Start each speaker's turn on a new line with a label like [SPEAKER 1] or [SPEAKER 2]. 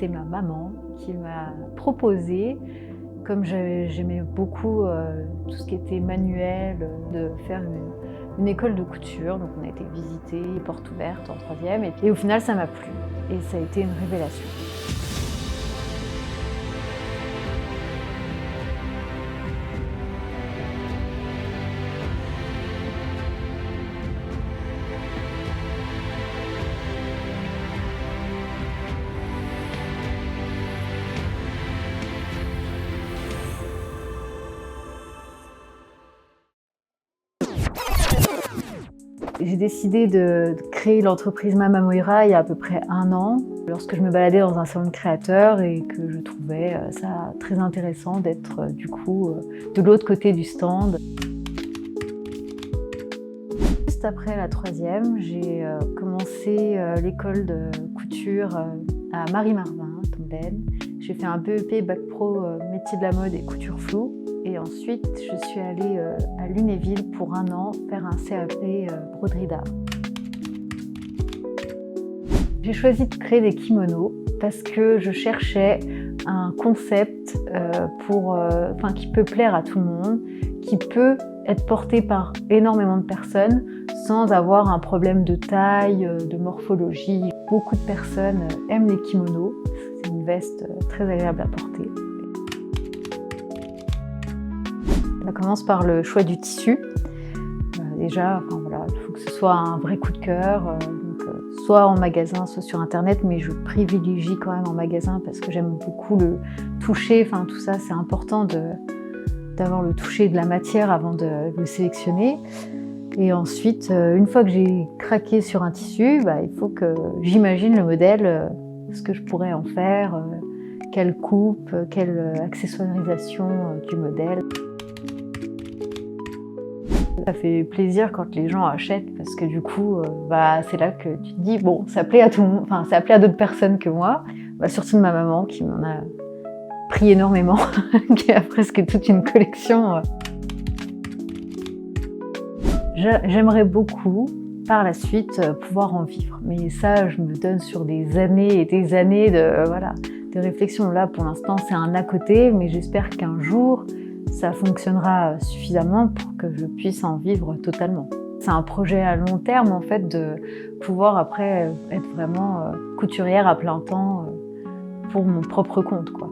[SPEAKER 1] c'est ma maman qui m'a proposé, comme j'aimais beaucoup tout ce qui était manuel, de faire une école de couture. Donc on a été visiter, porte ouverte en 3e, et au final ça m'a plu et ça a été une révélation. J'ai décidé de créer l'entreprise Mama Moira il y a à peu près 1 an, lorsque je me baladais dans un salon de créateurs et que je trouvais ça très intéressant d'être du coup de l'autre côté du stand. Juste après la 3e, j'ai commencé l'école de couture à Marie-Marvin, Tomblaine. J'ai fait un BEP Bac Pro métier de la mode et couture floue. Et ensuite, je suis allée à Lunéville pour 1 an faire un CAP broderie d'art. J'ai choisi de créer des kimonos parce que je cherchais un concept qui peut plaire à tout le monde, qui peut être porté par énormément de personnes sans avoir un problème de taille, de morphologie. Beaucoup de personnes aiment les kimonos. C'est une veste très agréable à porter. Ça commence par le choix du tissu. Déjà, il faut que ce soit un vrai coup de cœur, soit en magasin, soit sur internet, mais je privilégie quand même en magasin parce que j'aime beaucoup le toucher. Tout ça, c'est important d'avoir le toucher de la matière avant de le sélectionner. Et ensuite, une fois que j'ai craqué sur un tissu, il faut que j'imagine le modèle, ce que je pourrais en faire, quelle coupe, quelle accessoirisation du modèle. Ça fait plaisir quand les gens achètent parce que du coup, c'est là que tu te dis bon, ça plaît à tout le monde, ça plaît à d'autres personnes que moi, surtout de ma maman qui m'en a pris énormément, qui a presque toute une collection. J'aimerais beaucoup par la suite pouvoir en vivre, mais ça, je me donne sur des années et des années de réflexion. Là, pour l'instant, c'est un à côté, mais j'espère qu'un jour, ça fonctionnera suffisamment pour que je puisse en vivre totalement. C'est un projet à long terme en fait de pouvoir après être vraiment couturière à plein temps pour mon propre compte, quoi.